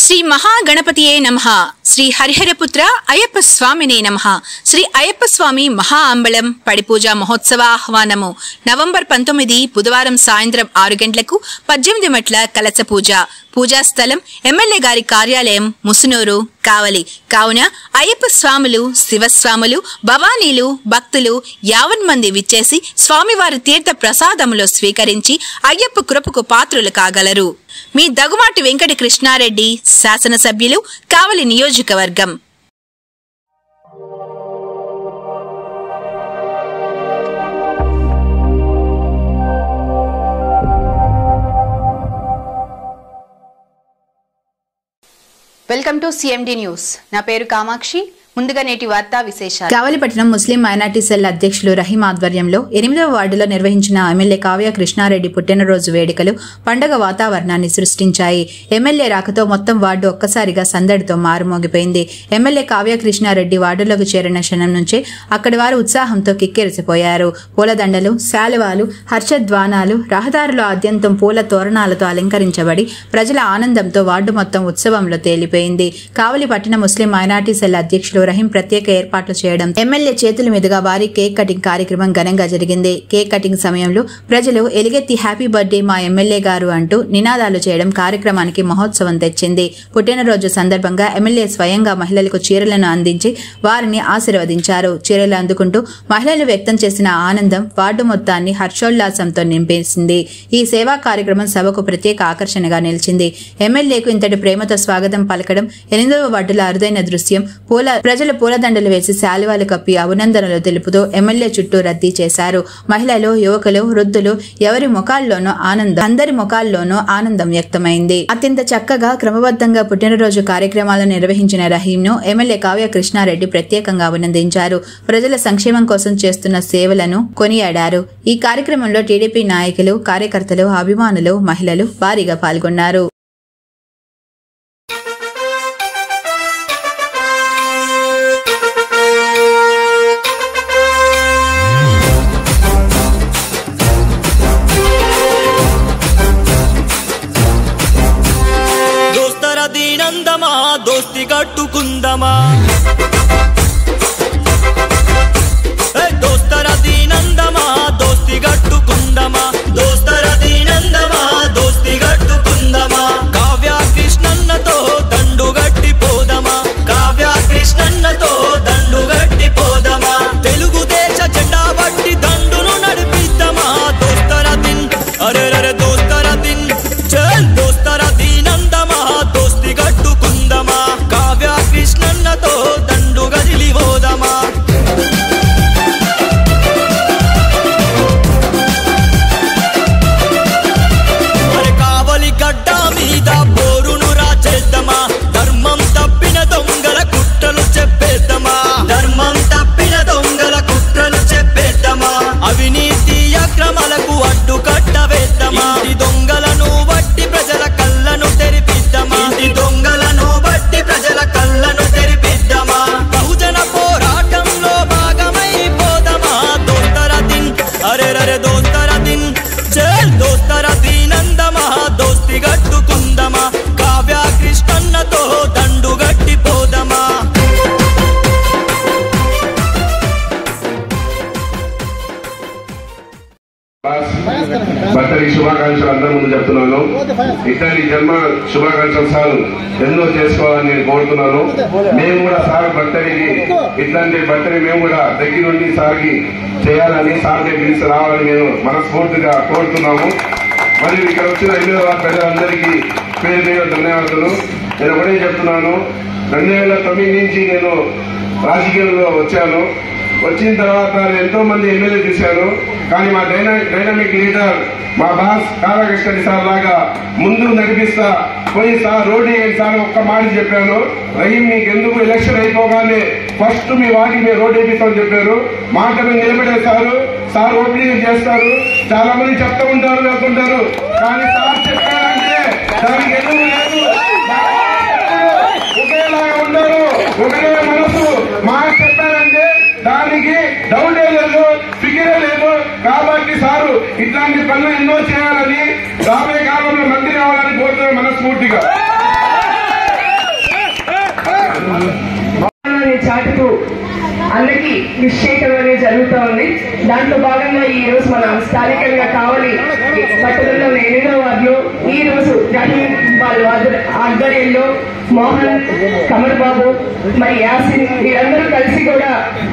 శ్రీ మహాగణపతియే నమః. శ్రీ హరిహరపుత్ర అయ్యప్ప స్వామినే నమః. శ్రీ అయ్యప్ప స్వామి మహా అంబళం పడిపూజ మహోత్సవ ఆహ్వానము నవంబర్ 19 బుధవారం సాయంత్రం 6 గంటలకు 18 మెట్ల కలశ పూజ. పూజా స్థలం ఎమ్మెల్యే గారి కార్యాలయం ముసునూరు కావలి. కావున అయ్యప్ప స్వాములు, శివస్వాములు, భవానీలు, భక్తులు 50 మంది విచ్చేసి స్వామివారి తీర్థ ప్రసాదములు స్వీకరించి అయ్యప్ప కృపకు పాత్రులు కాగలరు. మీ దగ్గుమాటి వెంకట కృష్ణారెడ్డి, శాసనసభ్యులు, కావలి నియోజకవర్గం. Welcome to CMD news. నా పేరు కామాక్షి. ముందుగా నేటి వార్తా విశేషాలు. కావలిపట్నం ముస్లిం మైనార్టీ సెల్ అధ్యక్షులు రహీం ఆధ్వర్యంలో 8వ వార్డులో నిర్వహించిన ఎమ్మెల్యే కావ్య కృష్ణారెడ్డి పుట్టినరోజు వేడుకలు పండగ వాతావరణాన్ని సృష్టించాయి. ఎమ్మెల్యే రాకతో మొత్తం వార్డు ఒక్కసారిగా సందడితో మారుమోగిపోయింది. ఎమ్మెల్యే కావ్య కృష్ణారెడ్డి వార్డులోకి చేరిన క్షణం నుంచే అక్కడి వారు ఉత్సాహంతో కిక్కిరిసిపోయారు. పూలదండలు, శాలువాలు, హర్షధ్వానాలు, రహదారుల ఆద్యంతం పూల తోరణాలతో అలంకరించబడి ప్రజల ఆనందంతో వార్డు మొత్తం ఉత్సవంలో తేలిపోయింది. కావలి పట్టణ ముస్లిం మైనార్టీ సెల్ అధ్యక్షులు రహీం ప్రత్యేక ఏర్పాట్లు చేయడం, ఎమ్మెల్యే చేతుల మీదుగా భారీ కేక్ కటింగ్ కార్యక్రమం ఘనంగా జరిగింది. కేక్ కటింగ్ సమయంలో ప్రజలు ఎలుగెత్తి హ్యాపీ బర్త్డే మా ఎమ్మెల్యే గారు అంటూ నినాదాలు చేయడం కార్యక్రమానికి మహోత్సవం తెచ్చింది. పుట్టినరోజు సందర్భంగా ఎమ్మెల్యే స్వయంగా మహిళలకు చీరలను అందించి వారిని ఆశీర్వదించారు. చీరలు అందుకుంటూ మహిళలు వ్యక్తం చేసిన ఆనందం వార్డు మొత్తాన్ని హర్షోల్లాసంతో నింపేసింది. ఈ సేవా కార్యక్రమం సభకు ప్రత్యేక ఆకర్షణగా నిలిచింది. ఎమ్మెల్యేకు ఇంతటి ప్రేమతో స్వాగతం పలకడం 8వ వార్డుల అరుదైన దృశ్యం. ప్రజలు పూలదండలు వేసి శాలువాలు కప్పి అభినందనలు తెలుపుతూ ఎమ్మెల్యే చుట్టూ రద్దీ చేశారు. మహిళలు, యువకులు, వృద్ధులు అందరి ముఖాల్లోనూ ఆనందం వ్యక్తమైంది. అత్యంత చక్కగా క్రమబద్ధంగా పుట్టినరోజు కార్యక్రమాలను నిర్వహించిన రహీంను ఎమ్మెల్యే కావ్య కృష్ణారెడ్డి ప్రత్యేకంగా అభినందించారు. ప్రజల సంక్షేమం కోసం చేస్తున్న సేవలను కొనియాడారు. ఈ కార్యక్రమంలో టీడీపీ నాయకులు, కార్యకర్తలు, అభిమానులు, మహిళలు భారీగా పాల్గొన్నారు. దోస్తి కట్టుకుందమా, దోస్తర దీనందమా, దోస్తి కట్టుకుందమా, దోస్తర దీనందమా, దోస్తి కట్టుకుందమా. కావ్య కృష్ణన్నతో దండు గట్టిపోదమా, కావ్య కృష్ణన్నతో దండు గట్టిపోదమా. తెలుగుదేశ జెండా బట్టి దండును నడిపిద్దామా. దోస్తర దిన్ అరే దోస్తర దిన్ చల్ దోస్తర దీనందమా, దోస్తి కట్టుకుందమా. కావ్య కృష్ణన్నతో దండు గదిలి పోదమా. మరి కావలి గడ్డ మీద బోరును రాచేద్దామా. ధర్మం తప్పిన దొంగల కుట్రలు చెప్పేద్దామా, ధర్మం తప్పిన దొంగల కుట్రలు చెప్పేద్దామా. అవినీతి అక్రమాలకు అడ్డు కట్టవేద్దామా. ఈ దొంగలను బట్టి ప్రజల కళ్ళను తెరిపిద్దామా, ఈ దొంగలను బట్టి ప్రజల కళ్ళను తెరిపిద్దామా. బహుజన పోరాటంలో భాగమైపోదామా. దోస్తర దిన్ అరే దోస్తర దిన్ చల్ దోస్తర దీనందమా, దోస్తి గట్టుకుందమా. కావ్య కృష్ణన్నతో దండు గట్టిపోదమా. బర్త్డే శుభాకాంక్షలు అందరి ముందు చెప్తున్నాను. ఇట్లాంటి జన్మ శుభాకాంక్షలు సార్ ఎన్నో చేసుకోవాలని నేను కోరుతున్నాను. మేము కూడా సార్ బర్త్డేకి ఇట్లాంటి బర్త్డే మేము కూడా దగ్గరుండి సార్కి చేయాలని, సార్ దగ్గరికి రావాలని నేను మనస్ఫూర్తిగా కోరుతున్నాము. మరియు ఇక్కడ వచ్చిన 8వ వార్డు ప్రజలందరికీ పేరు పేరు ధన్యవాదాలు. నేను ఒకటే చెప్తున్నాను, 2009 నుంచి నేను రాజకీయాల్లో వచ్చాను. వచ్చిన తర్వాత ఎంతో మంది ఎమ్మెల్యే చూశాను. కానీ మా డైనమిక్ లీడర్ మా బాస్ కావ్యకృష్ణ సార్ లాగా ముందు నడిపిస్తా పోయి సార్ రోడ్డు వేయండి సార్ ఒక్క మాట చెప్పాను. రహీం మీకు ఎందుకు ఎలక్షన్ అయిపోగానే ఫస్ట్ మీ వాటికి మీరు రోడ్డు వేపిస్తామని చెప్పారు. మాట మీద నిలబెట్టేస్తారు. సార్ ఓపెనింగ్ చేస్తారు. చాలా మంది చెప్తూ ఉంటారు, వెళ్తుంటారు. కానీ సార్ చెప్పారంటే దానికి ఎందుకు లేదు. ఒకేలాగా ఉండరు, ఒకటే మనసు. మాట చెప్పారంటే దానికి డౌటే లేదు, ఫిగిరే లేదు. కాబట్టి సారు ఇట్లాంటి పనులు ఎన్నో చేయాలని, రాబోయే కాలంలో మంత్రి రావాలని కోరుతున్న మనస్ఫూర్తిగా. అందరికీ విష్ చేయడం అనేది జరుగుతూ ఉంది. దాంట్లో భాగంగా ఈ రోజు మనం స్థానికంగా కావలి పట్టణంలో 8వ వార్డులో ఈ రోజు రహీం వాళ్ళ ఆధ్వర్యంలో మోహన్, కమర్ బాబు, మరి యాసిన్ వీరందరూ కలిసి కూడా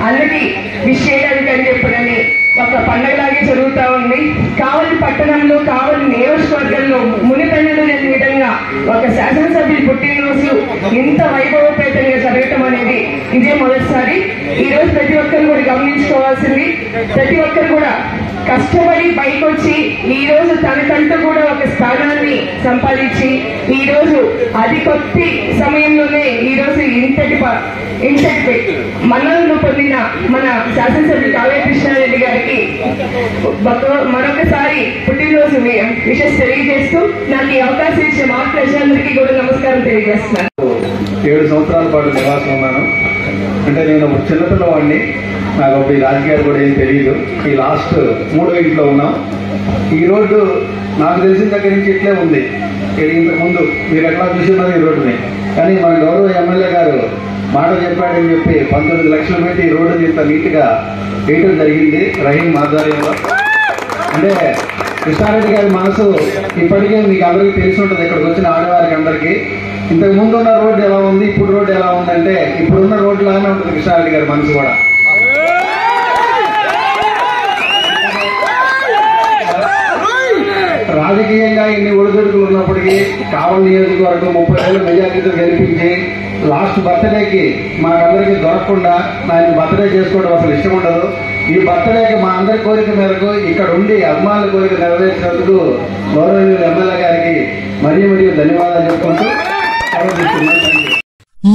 అందరికీ విష్ చేయడానికి అని చెప్పడని ఒక పండగలాగే జరుగుతూ ఉంది. కావలి పట్టణంలో కావలి నియోజకవర్గంలో మునిపెన్నడు లేని విధంగా ఒక శాసనసభ్యులు పుట్టినరోజు ఇంత వైభవపేతంగా జరగటం అనేది ఇదే మొదటిసారి. ఈ రోజు ప్రతి ఒక్కరు కూడా గమనించుకోవాల్సింది, ప్రతి ఒక్కరు కూడా కష్టపడి పైకి వచ్చి ఈ రోజు తనకంటూ కూడా ఒక స్థానాన్ని సంపాదించి ఈ రోజు అతి కొద్ది సమయంలోనే ఈ రోజు ఇంతటి మన్ననలు పొందిన మన శాసనసభ్యులు కావ్య కృష్ణారెడ్డి గారికి మరొకసారి పుట్టినరోజు విషెస్ తెలియజేస్తూ నాకు ఈ అవకాశం ఇచ్చిన మా ప్రజలందరికీ కూడా నమస్కారం తెలియజేస్తున్నాను. 7 సంవత్సరాల పాటు నివాసం ఉన్నాను. అంటే నేను చిన్నపిల్లవాడిని, నాకు అప్పుడు ఈ రాజకీయాలు కూడా ఏం తెలియదు. ఈ లాస్ట్ 3వ ఇంట్లో ఉన్నాం. ఈ రోడ్డు నాకు తెలిసిన దగ్గర నుంచి ఇట్లే ఉంది. ఇంతకు ముందు మీరు ఎట్లా చూస్తున్నారు ఈ రోడ్డుని, కానీ మన గౌరవ ఎమ్మెల్యే గారు మాట చెప్పాడని చెప్పి 19 లక్షలు పెట్టి ఈ రోడ్డుని ఇంత నీట్గా వేయటం జరిగింది రహీం ఆధ్వర్యంలో. అంటే కృష్ణారెడ్డి గారి మనసు ఇప్పటికే మీకు అందరికీ తెలిసి ఉంటుంది. ఇక్కడికి వచ్చిన ఆడవారికి అందరికీ ఇంతకు ముందు ఉన్న రోడ్డు ఎలా ఉంది, ఇప్పుడు రోడ్డు ఎలా ఉందంటే ఇప్పుడున్న రోడ్డు లాగానే ఉంటుంది కృష్ణారెడ్డి గారి మనసు కూడా. రాజకీయంగా ఇన్ని ఒడిదుడుకులు ఉన్నప్పటికీ కావలి నియోజకవర్గం 30,000 మెజార్టీతో గెలిపించి లాస్ట్ బర్త్డేకి మాకందరికీ దొరకకుండా ఆయన బర్త్డే చేసుకోవడం అసలు ఇష్టం ఉండదు. ఈ బర్త్డేకి మా అందరి కోరిక మేరకు ఇక్కడ ఉండి అభిమానుల కోరిక నెరవేర్చినందుకు గౌరవనీయులు ఎమ్మెల్యే గారికి మరీ ధన్యవాదాలు చెప్పుకుంటూ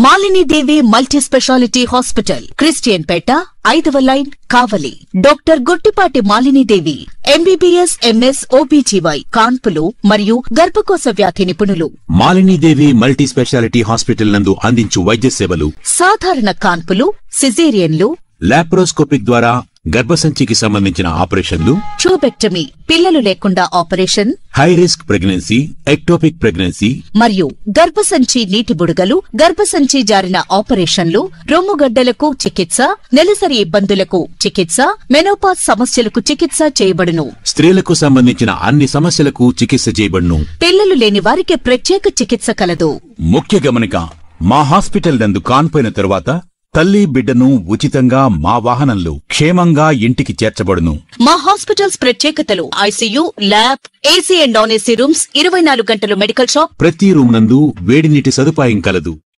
Malinidevi multi speciality hospital, Christian Peta, 5వ line, Kavali. Doctor Gottipati Malinidevi MBBS, MS, OBGY, కాన్పులు మరియు గర్భకోశ వ్యాధి నిపుణులు. మాలినీదేవి మల్టీ స్పెషాలిటీ హాస్పిటల్ నందు అందించు వైద్య సేవలు: సాధారణ కాన్పులు, సిజేరియన్లు, లాప్రోస్కోపిక్ ద్వారా గర్భసంచికి సంబంధించిన ఆపరేషన్లు, ట్యూబెక్టమీ, పిల్లలు లేకుండా operation, high risk pregnancy, ectopic pregnancy మరియు గర్భసంచి నీటి బుడగలు, గర్భసంచి జారిన ఆపరేషన్లు, రొమ్ముగడ్డలకు చికిత్స, నెలసరి ఇబ్బందులకు చికిత్స, మెనోపాజ్ సమస్యలకు చికిత్స చేయబడును. స్త్రీలకు సంబంధించిన అన్ని సమస్యలకు చికిత్స చేయబడును. పిల్లలు లేని వారికి ప్రత్యేక చికిత్స కలదు. ముఖ్య గమనిక: మా హాస్పిటల్ నందు కాన్పోయిన తరువాత తల్లి బిడ్డను ఉచితంగా మా వాహనంలో క్షేమంగా ఇంటికి చేర్చబడును. మా హాస్పిటల్స్ ప్రత్యేకతలు: ICU, lab, AC and non AC rooms, 24 గంటలు మెడికల్ షాప్, ప్రతి రూమ్ నందు వేడి నీటి సదుపాయం కలదు.